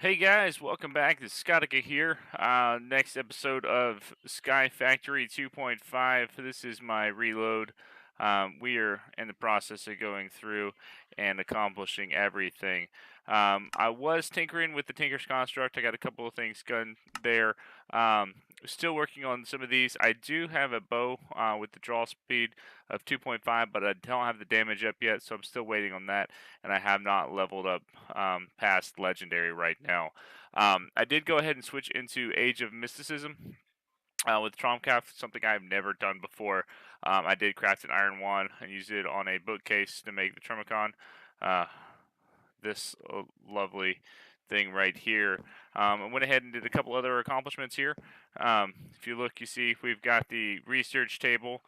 Hey guys, welcome back. This is Skadica here. Next episode of Sky Factory 2.5. This is my reload. We are in the process of going through and accomplishing everything. I was tinkering with the Tinker's Construct. I got a couple of things done there. Still working on some of these. I do have a bow with the draw speed of 2.5, but I don't have the damage up yet, so I'm still waiting on that. And I have not leveled up past legendary right now. I did go ahead and switch into Age of Mysticism with Tromcraft, something I've never done before. I did craft an iron wand and used it on a bookcase to make the Tromicon. Uh, this lovely thing right here. I went ahead and did a couple other accomplishments here. If you look, you see we've got the research table,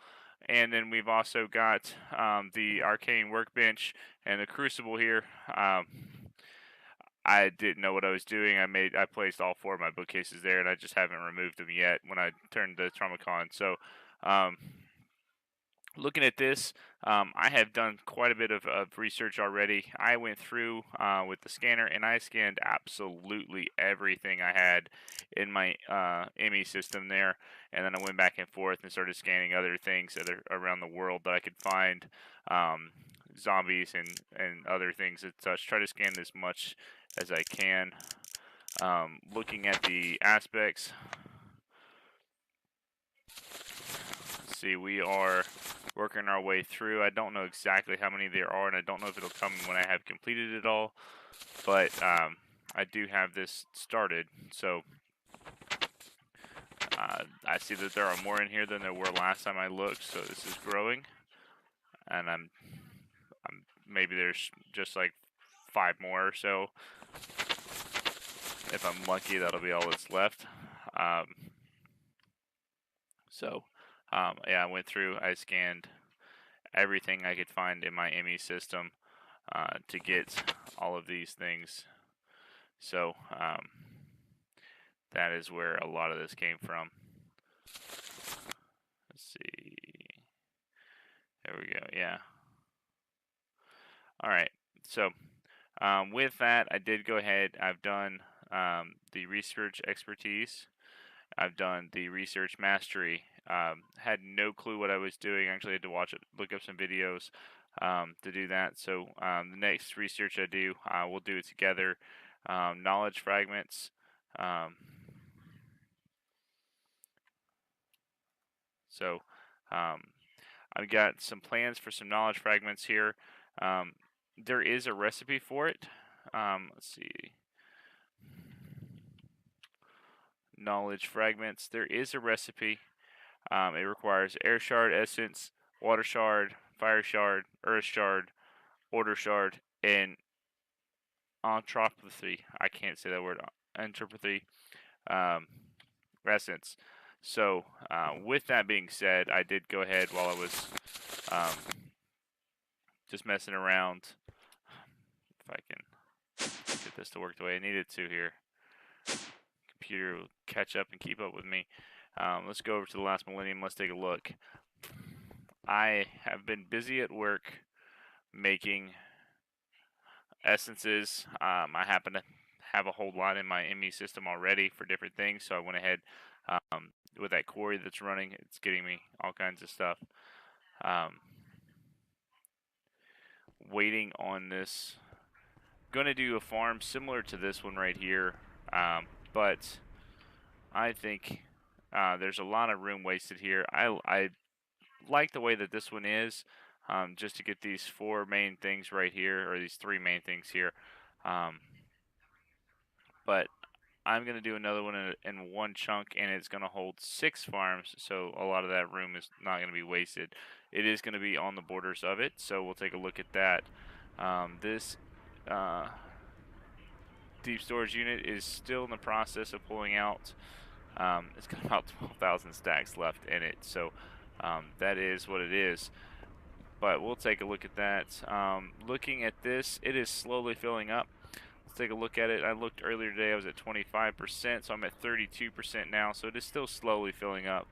and then we've also got the arcane workbench and the crucible here. I didn't know what I was doing. I placed all four of my bookcases there, and I just haven't removed them yet when I turned the Tromicon. So, um, looking at this, I have done quite a bit of research already. I went through with the scanner and I scanned absolutely everything I had in my ME system there, and then I went back and forth and started scanning other things that are around the world that I could find, um, zombies and other things and such. Try to scan as much as I can. Looking at the aspects, see, we are working our way through. I don't know exactly how many there are, and I don't know if it'll come when I have completed it all, but I do have this started. So I see that there are more in here than there were last time I looked, so this is growing, and I'm maybe there's just like 5 more or so. If I'm lucky, that'll be all that's left. Um, so yeah, I went through, I scanned everything I could find in my ME system to get all of these things. So that is where a lot of this came from. Let's see. There we go. Yeah. All right. So with that, I did go ahead. I've done the research expertise. I've done the research mastery. Had no clue what I was doing. Actually, had to look up some videos to do that. So the next research I do, we'll do it together. Knowledge fragments. Um, so I've got some plans for some knowledge fragments here. There is a recipe for it. Let's see. Knowledge fragments. There is a recipe. It requires air shard, essence, water shard, fire shard, earth shard, order shard, and entropy. I can't say that word. Entropy. Um, essence. So, with that being said, I did go ahead while I was um, just messing around. If I can get this to work the way I need it to here, computer will catch up and keep up with me. Let's go over to the last millennium. Let's take a look. I have been busy at work making essences. I happen to have a whole lot in my ME system already for different things, so I went ahead with that quarry that's running. It's getting me all kinds of stuff. Um, Waiting on this. Going to do a farm similar to this one right here, but I think there's a lot of room wasted here. I like the way that this one is, just to get these 4 main things right here, or these 3 main things here. But I'm going to do another one in one chunk, and it's going to hold 6 farms, so a lot of that room is not going to be wasted. It is going to be on the borders of it, so we'll take a look at that. This deep storage unit is still in the process of pulling out. It's got about 12,000 stacks left in it, so that is what it is. But we'll take a look at that. Looking at this, it is slowly filling up. Let's take a look at it. I looked earlier today, I was at 25%, so I'm at 32% now, so it is still slowly filling up.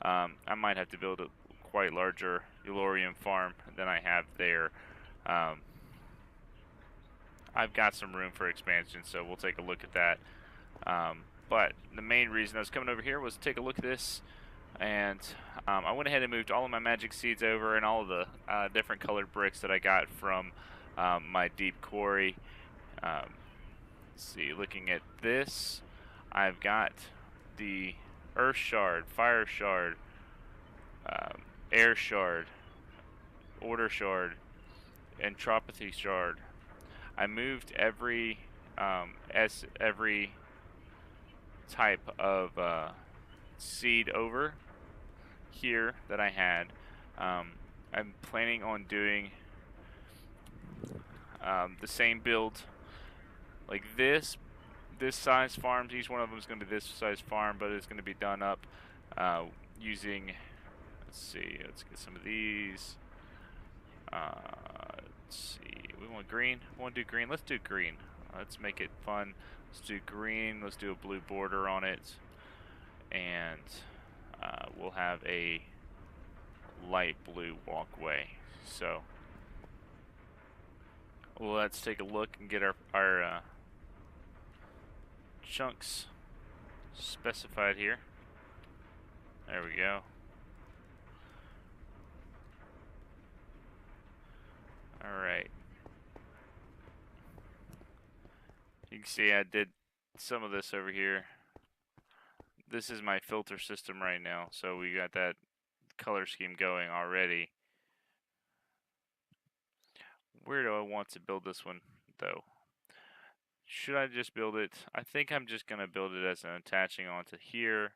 I might have to build a quite larger Elorium farm than I have there. I've got some room for expansion, so we'll take a look at that. But the main reason I was coming over here was to take a look at this, and I went ahead and moved all of my magic seeds over and all of the different colored bricks that I got from my deep quarry. Let's see, looking at this, I've got the earth shard, fire shard, air shard, order shard, entropathy shard. I moved every every type of seed over here that I had. I'm planning on doing the same build like this size farms. Each one of them is going to be this size farm, but it's going to be done up using, let's see, let's get some of these. Let's see, we want green. We want to do green. Let's do green. Let's make it fun. Let's do green. Let's do a blue border on it, and we'll have a light blue walkway. So let's take a look and get our chunks specified here. There we go. Alright. You can see I did some of this over here. This is my filter system right now, so we got that color scheme going already. Where do I want to build this one, though? Should I just build it? I think I'm just going to build it as an attaching onto here.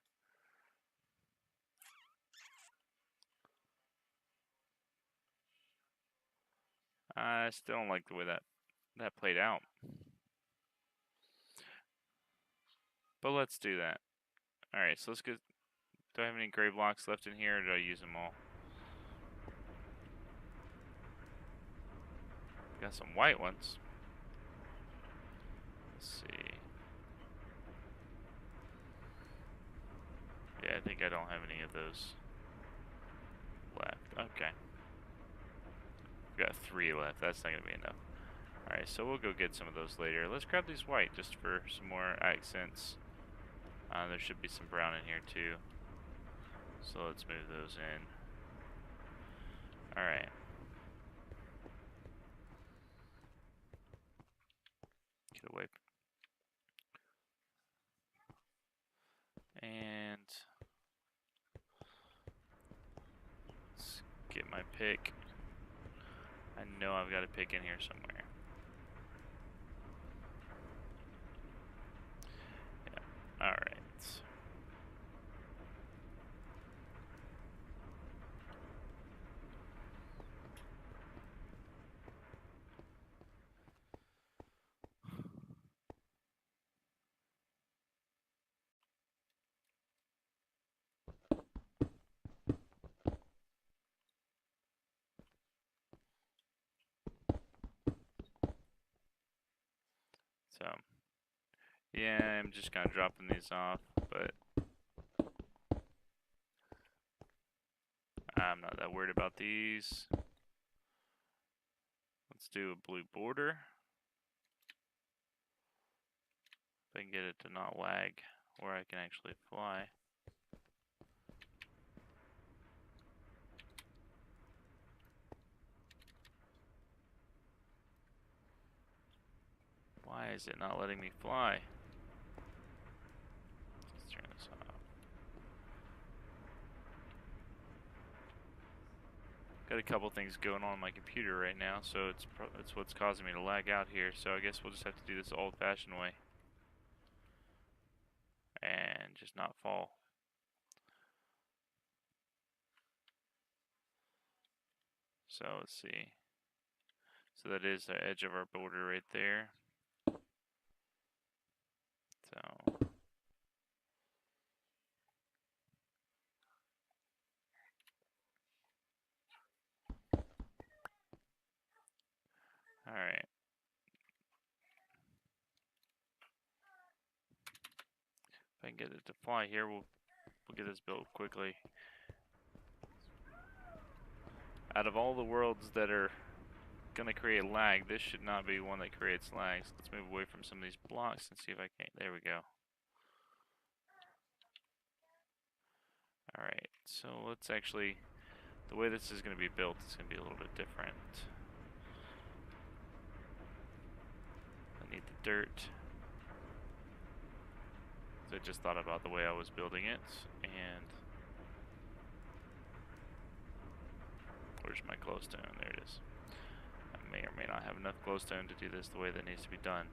I still don't like the way that played out. But let's do that. Alright, so let's get... Do I have any gray blocks left in here, or do I use them all? Got some white ones. Let's see. Yeah, I think I don't have any of those left. Okay. We've got 3 left. That's not going to be enough. Alright, so we'll go get some of those later. Let's grab these white just for some more accents. There should be some brown in here too. So let's move those in. Alright. Get away. And let's get my pick. I know I've got a pick in here somewhere. Yeah. Alright. So, yeah, I'm just kind of dropping these off, but I'm not that worried about these. Let's do a blue border. If I can get it to not lag, where I can actually fly. Why is it not letting me fly? Let's turn this off. Got a couple things going on my computer right now, so it's what's causing me to lag out here. So I guess we'll just have to do this old-fashioned way and just not fall. So let's see. So that is the edge of our border right there. So all right. If I can get it to fly here, we'll get this built quickly. Out of all the worlds that are gonna create lag. This should not be one that creates lags. Let's move away from some of these blocks and see if I can. There we go. Alright, so let's actually, the way this is going to be built is going to be a little bit different. I need the dirt. So I just thought about the way I was building it, and where's my glowstone? There it is. I may or may not have enough glowstone to do this the way that needs to be done.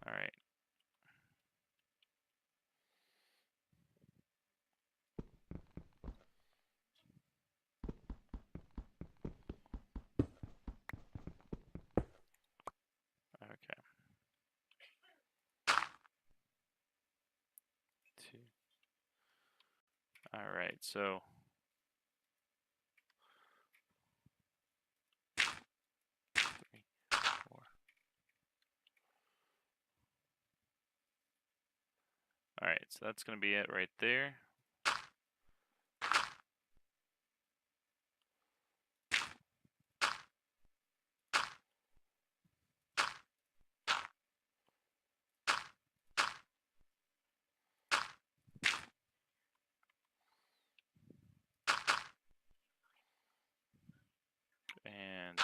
Alright. Okay. 2. Alright, so 3, 4. Alright, so that's going to be it right there. And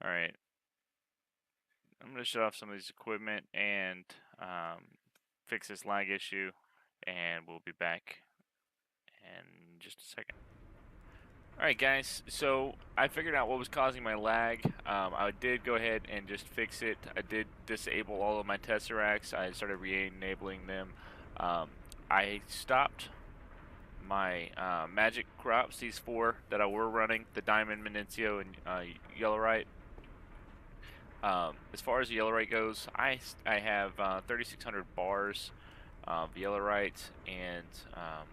alright, I'm going to shut off some of these equipment and fix this lag issue, and we'll be back in just a second. Alright guys, so I figured out what was causing my lag. I did go ahead and just fix it. I did disable all of my tesseracts. I started re-enabling them. I stopped my magic crops, these 4 that I were running, the diamond, Menencio, and yellowite. As far as the yellowite goes, I have 3,600 bars of yellowite, and I'm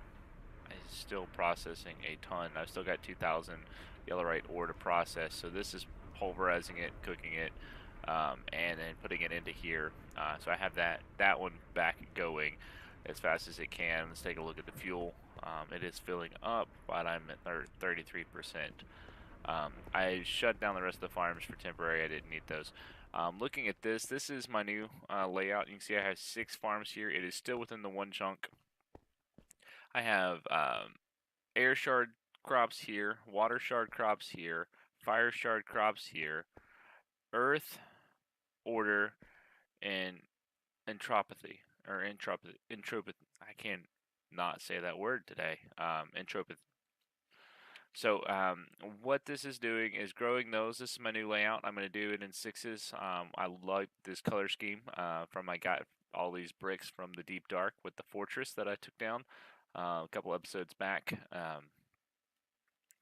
still processing a ton. I've still got 2,000 yellowite ore to process, so this is pulverizing it, cooking it, and then putting it into here. So I have that one back going as fast as it can. Let's take a look at the fuel. It is filling up, but I'm at 33%. I shut down the rest of the farms for temporary. I didn't need those. Looking at this is my new layout. You can see I have 6 farms here. It is still within the 1 chunk. I have air shard crops here, water shard crops here, fire shard crops here, earth, order, and entropy. I can't not say that word today. Entropy. So what this is doing is growing those. This is my new layout. I'm going to do it in 6s. I like this color scheme from I got all these bricks from the Deep Dark with the fortress that I took down a couple episodes back. I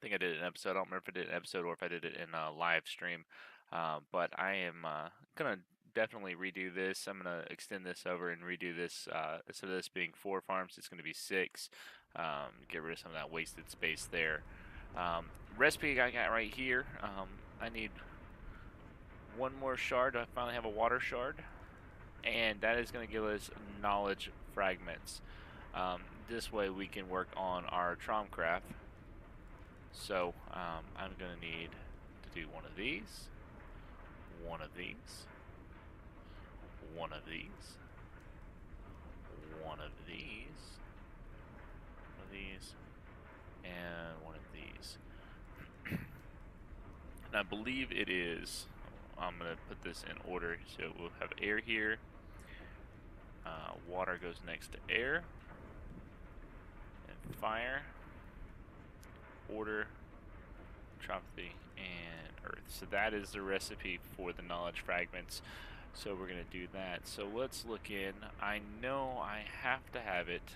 think I did an episode. I don't remember if I did an episode or if I did it in a live stream. But I am going to definitely redo this. I'm going to extend this over and redo this. Instead of this being 4 farms, it's going to be 6. Get rid of some of that wasted space there. Recipe I got right here. I need 1 more shard. I finally have a water shard, and that is going to give us knowledge fragments. This way we can work on our Tromcraft. So I'm going to need to do one of these, one of these, one of these, one of these, one of these, and one of these. And I believe it is, I'm going to put this in order, so we'll have air here, water goes next to air, and fire, order, entropy, and earth. So that is the recipe for the knowledge fragments. So we're going to do that. So let's look in. I know I have to have it.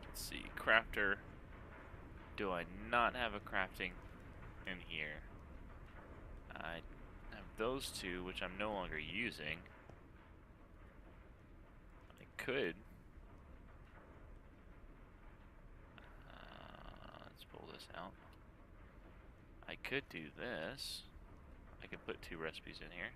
Let's see, crafter. Do I not have a crafting in here? I have those 2, which I'm no longer using. I could. Let's pull this out. I could do this. I could put 2 recipes in here.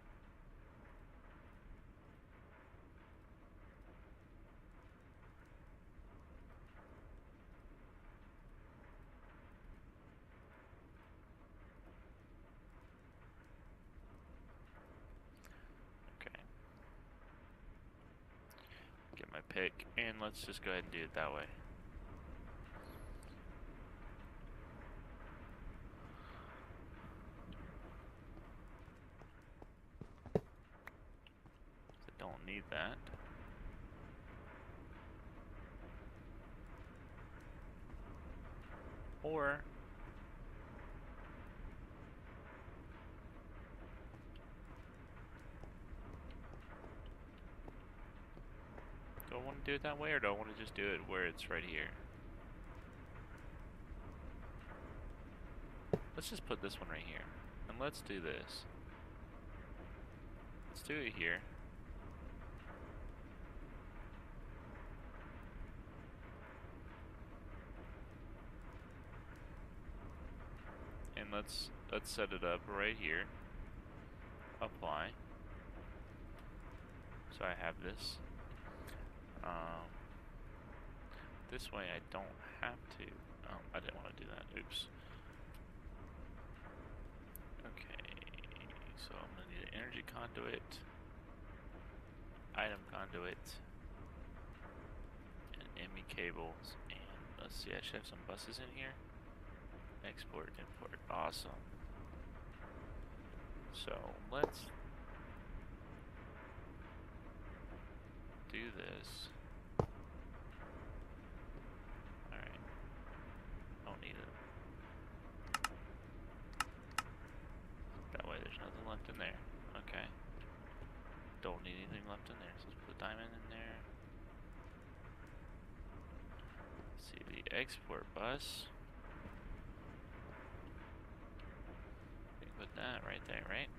pick, and let's just go ahead and do it that way. I don't need that. Or do I want to do it that way, or do I want to just do it where it's right here? Let's just put this one right here. And let's do this. Let's do it here. And let's set it up right here. Apply. So I have this. This way I don't have to. Oh, I didn't want to do that. Oops. Okay, so I'm going to need an energy conduit, item conduit, and ME cables, and let's see, I should have some buses in here. Export, import, awesome. So let's do this. Alright, don't need it. That way there's nothing left in there. Okay. Don't need anything left in there, so let's put a diamond in there. Let's see, the export bus. We can put that right there, right?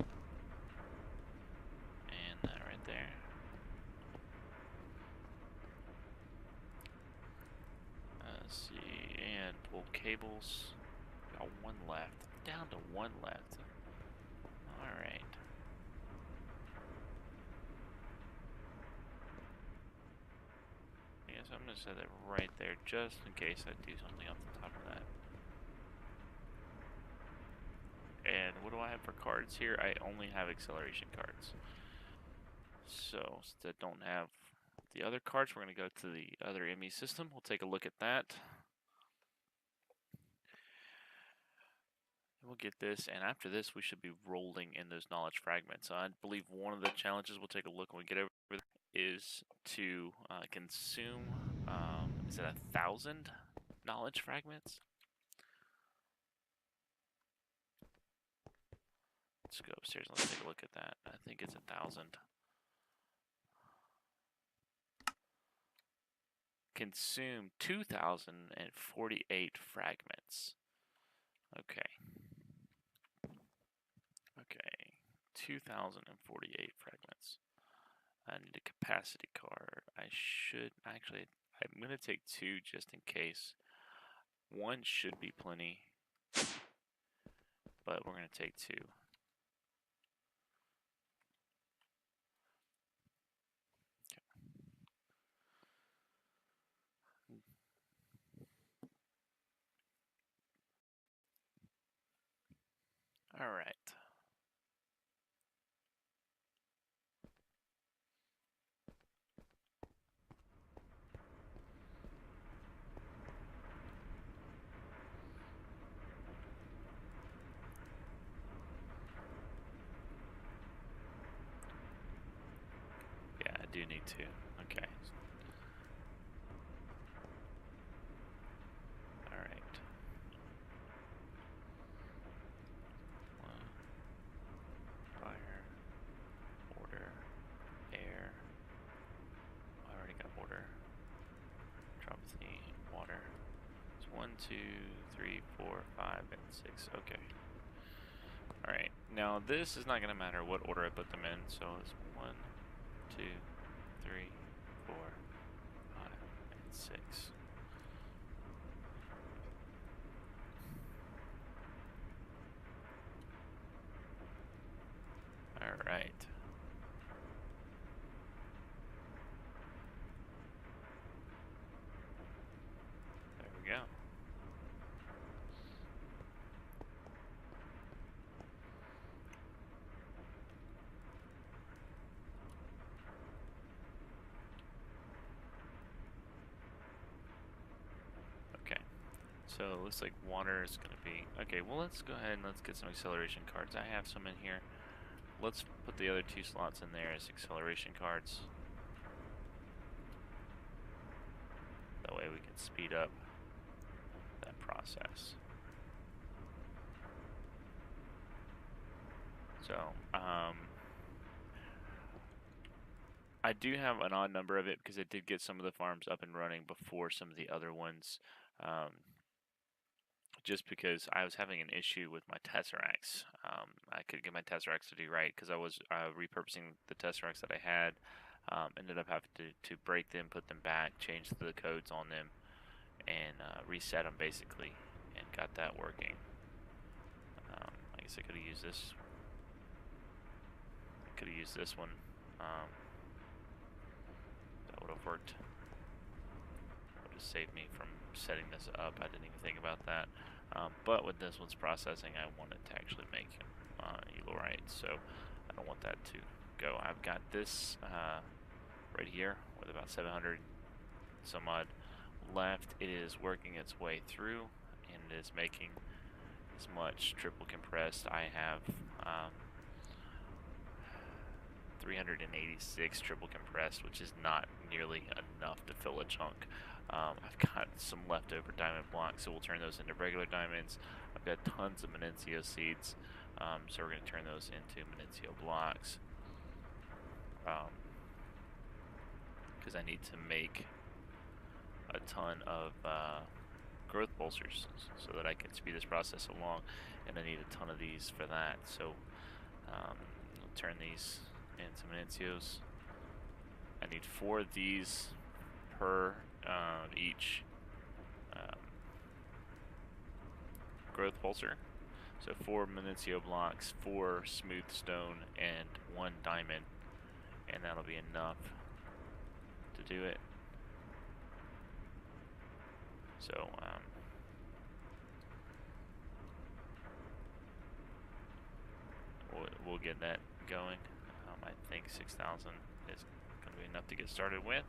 And that right there. Let's see, and pull cables. Got one left. Down to one left. Alright. I guess I'm going to set it right there just in case I do something off the top of that. And what do I have for cards here? I only have acceleration cards. So, since I don't have the other cards, we're going to go to the other ME system. We'll take a look at that. We'll get this, and after this, we should be rolling in those knowledge fragments. I believe one of the challenges we'll take a look when we get over there is to consume, is it 1,000 knowledge fragments? Let's go upstairs and let's take a look at that. I think it's 1,000. Consume 2,048 fragments. Okay. Okay. 2,048 fragments. I need a capacity card. I should actually, I'm going to take 2 just in case. 1 should be plenty, but we're going to take 2. All right. Yeah, I do need 2. Okay. All right. Fire, order, air. I already got order. Dropsy, water. It's 1, 2, 3, 4, 5, and 6. Okay. Alright, now this is not going to matter what order I put them in, so it's 1, 2, 3, 4, 5, and 6. Alright. There we go. So it looks like water is going to be... Okay, well, let's go ahead and let's get some acceleration cards. I have some in here. Let's put the other 2 slots in there as acceleration cards. That way we can speed up that process. So, I do have an odd number of it because I did get some of the farms up and running before some of the other ones. Just because I was having an issue with my Tesseracts. I couldn't get my Tesseracts to do right because I was repurposing the Tesseracts that I had. Ended up having to break them, put them back, change the codes on them, and reset them basically, and got that working. I guess I could have used this. I could have used this one. That would have worked. Would have saved me from setting this up. I didn't even think about that. But with this one's processing, I want it to actually make Elorite, so I don't want that to go. I've got this right here with about 700 some odd left. It is working its way through, and it is making as much triple compressed. I have 386 triple compressed, which is not nearly enough to fill a chunk. I've got some leftover diamond blocks, so we'll turn those into regular diamonds. I've got tons of Menencio seeds, so we're going to turn those into Menencio blocks. Because I need to make a ton of growth pulsers so that I can speed this process along, and I need a ton of these for that. So I'll turn these into Menencios. I need 4 of these per each growth pulsar. So 4 Menencio blocks, 4 smooth stone, and 1 diamond, and that'll be enough to do it. So we'll get that going. I think 6,000 is going to be enough to get started with.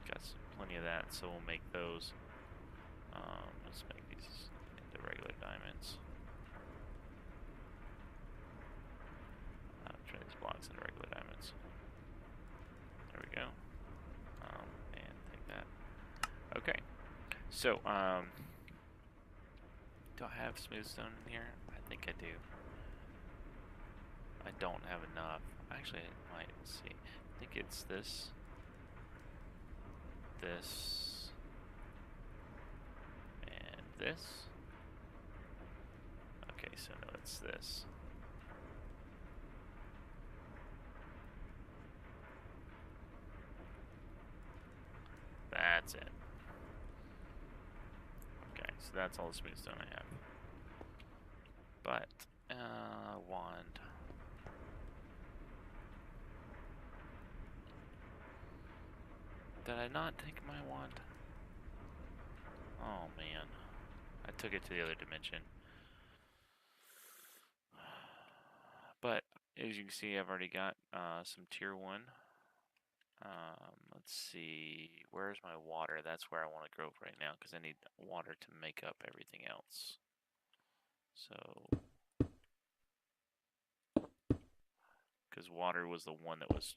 Got plenty of that, so we'll make those. Let's make these into regular diamonds. Turn these blocks into regular diamonds. There we go. And take that. Okay. So, do I have smooth stone in here? I think I do. I don't have enough. Actually, I might. Let's see. I think it's this. This. And this. Okay, so no, it's this. That's it. Okay, so that's all the smooth stone I have. But, wand. Did I not take my wand? Oh man, I took it to the other dimension. But as you can see, I've already got some tier 1. Let's see, where's my water? That's where I want to grow right now, because I need water to make up everything else. So, because water was the one that was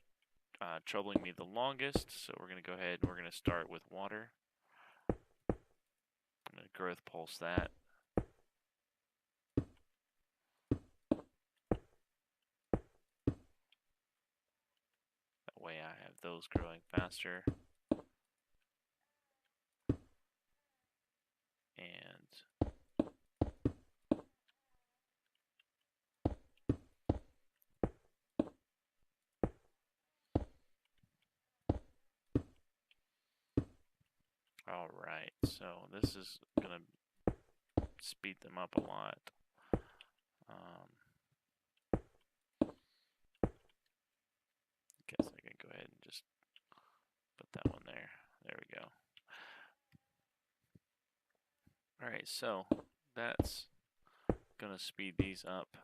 troubling me the longest, so we're going to go ahead and we're going to start with water. I'm going to growth pulse that. That way I have those growing faster. And alright, so this is going to speed them up a lot. Guess I can go ahead and just put that one there. There we go. Alright, so that's going to speed these up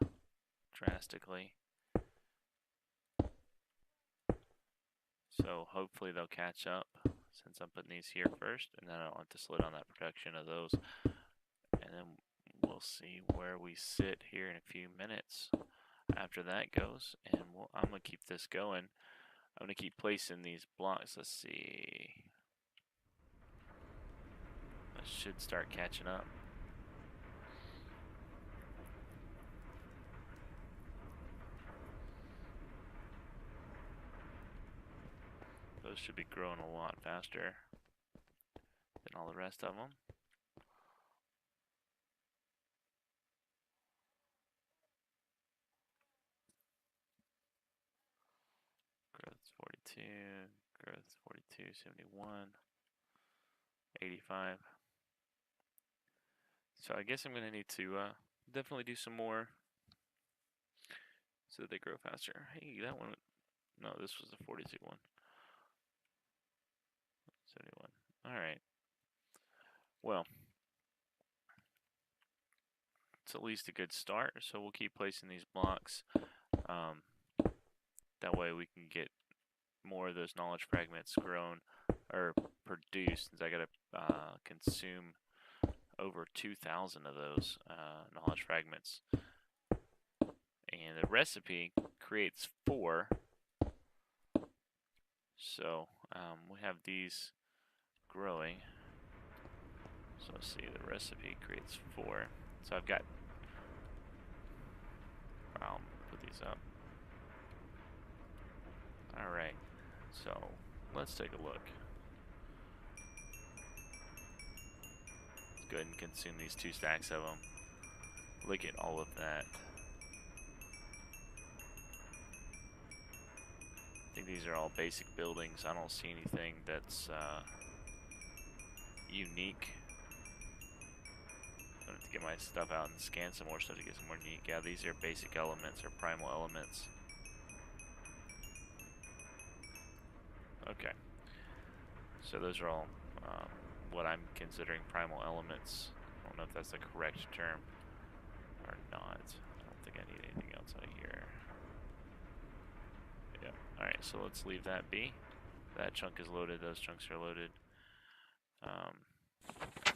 drastically. So hopefully they'll catch up. since I'm putting these here first, and then I'll have to slow down that production of those, and then we'll see where we sit here in a few minutes after that goes, and I'm going to keep this going. I'm going to keep placing these blocks. Let's see. I should start catching up. Those should be growing a lot faster than all the rest of them. Growth 42, growth 42, 71, 85. So I guess I'm going to need to definitely do some more so that they grow faster. Hey, that one, no, this was the 42 one. 71. All right. Well, it's at least a good start, so we'll keep placing these blocks. That way we can get more of those knowledge fragments grown or produced, since I got to consume over 2,000 of those knowledge fragments. And the recipe creates 4. So we have these growing. So let's see, the recipe creates 4. So I've got, I'll put these up. Alright, so let's take a look. Let's go ahead and consume these 2 stacks of them. Look at all of that. I think these are all basic buildings. I don't see anything that's unique. I'm going to get my stuff out and scan some more stuff to get some more unique. Yeah, these are basic elements or primal elements. Okay. So those are all what I'm considering primal elements. I don't know if that's the correct term or not. I don't think I need anything else out of here. Yeah. Alright, so let's leave that be. That chunk is loaded, those chunks are loaded.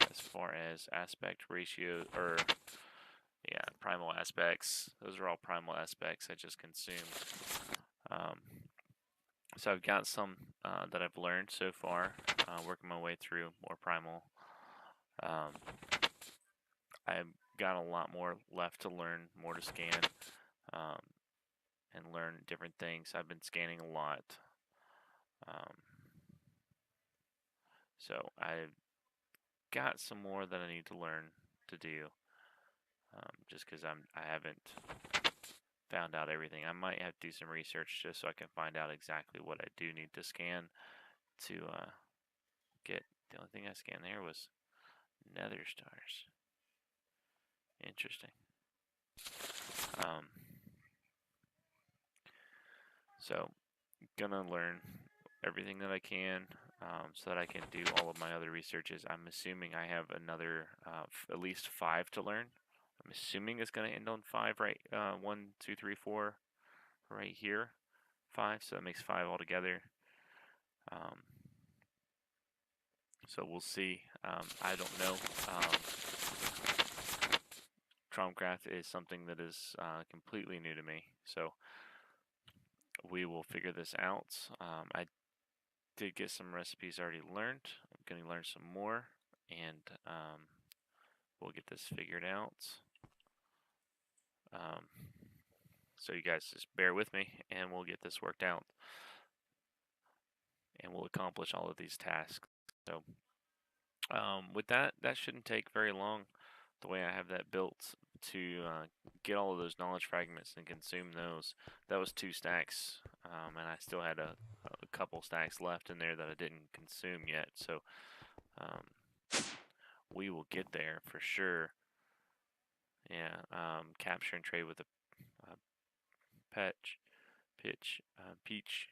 As far as aspect ratio, or yeah, primal aspects, those are all primal aspects I just consumed. So I've got some that I've learned so far, working my way through more primal. I've got a lot more left to learn, more to scan, and learn different things. I've been scanning a lot. So I've got some more that I need to learn to do, just because I haven't found out everything. I might have to do some research just so I can find out exactly what I do need to scan to get. The only thing I scanned there was nether stars. Interesting. So gonna learn everything that I can, so that I can do all of my other researches. I'm assuming I have another at least 5 to learn. I'm assuming it's going to end on 5, right? 1, 2, 3, 4, right here. 5, so that makes 5 altogether. So we'll see. I don't know. Tromcraft is something that is completely new to me, so we will figure this out. I did get some recipes already learned. I'm going to learn some more, and we'll get this figured out. So you guys just bear with me, and we'll get this worked out, and we'll accomplish all of these tasks. So with that shouldn't take very long. The way I have that built to get all of those knowledge fragments and consume those. That was 2 stacks, and I still had a couple stacks left in there that I didn't consume yet. So we will get there for sure. Yeah, capture and trade with a peach,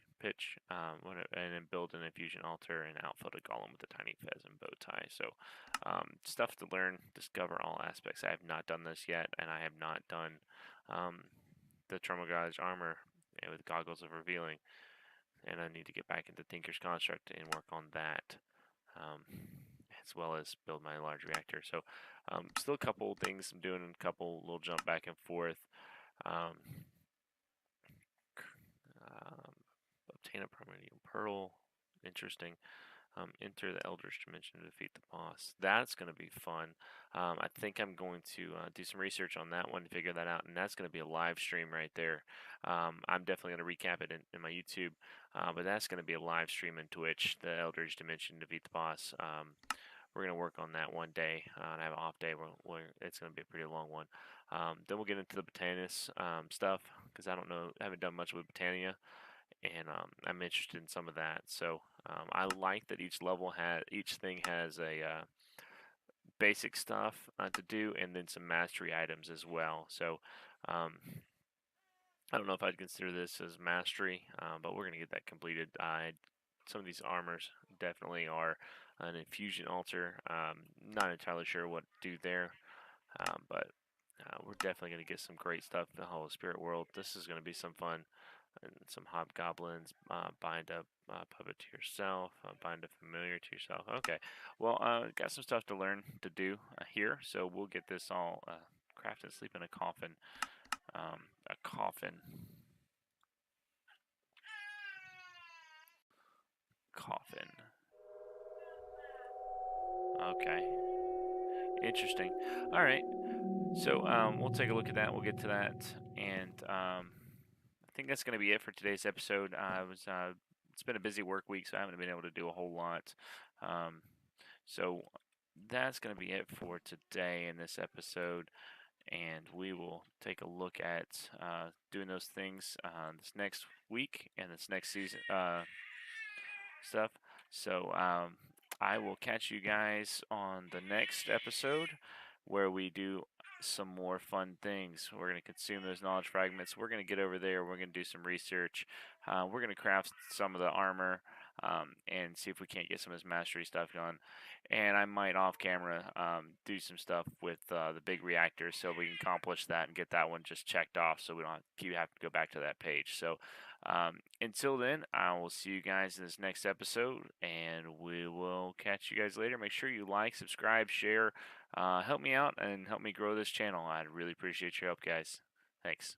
and then build an infusion altar and outfit a golem with a tiny fez and bow tie. So stuff to learn, discover all aspects. I have not done this yet, and I have not done the Tromagage armor with goggles of revealing. and I need to get back into Thinker's Construct and work on that, um, as well as build my large reactor. So still a couple things I'm doing, a couple little jump back and forth. Um, um, obtain a primordial pearl. Interesting. Enter the Eldritch Dimension to defeat the boss. That's going to be fun. I think I'm going to do some research on that one to figure that out, and that's going to be a live stream right there. I'm definitely going to recap it in my YouTube, but that's going to be a live stream in Twitch, the Eldritch Dimension to defeat the boss. We're going to work on that one day, and I have an off day where it's going to be a pretty long one. Then we'll get into the Botanis stuff, because I don't know, I haven't done much with Botania, and I'm interested in some of that. So I like that each thing has a basic stuff to do, and then some mastery items as well. So um, I don't know if I'd consider this as mastery, but we're gonna get that completed. Some of these armors definitely are an infusion altar. Not entirely sure what to do there, but we're definitely going to get some great stuff in the Hollow Spirit world. This is going to be some fun. And some hobgoblins, bind up puppet to yourself, bind a familiar to yourself. Okay, well, got some stuff to learn to do here, so we'll get this all crafted. Sleep in a coffin. A coffin. Coffin. Okay, interesting. All right, so we'll take a look at that. We'll get to that, and I think that's going to be it for today's episode. It's been a busy work week, so I haven't been able to do a whole lot. Um, so that's going to be it for today in this episode, and we will take a look at doing those things this next week and this next season stuff. So I will catch you guys on the next episode where we do some more fun things. We're going to consume those knowledge fragments. We're going to get over there. We're going to do some research. We're going to craft some of the armor and see if we can't get some of this mastery stuff going. And I might off camera do some stuff with the big reactors so we can accomplish that and get that one just checked off so we don't have to go back to that page. So until then, I will see you guys in this next episode, and we will catch you guys later. Make sure you like, subscribe, share, help me out, and help me grow this channel. I'd really appreciate your help, guys. Thanks.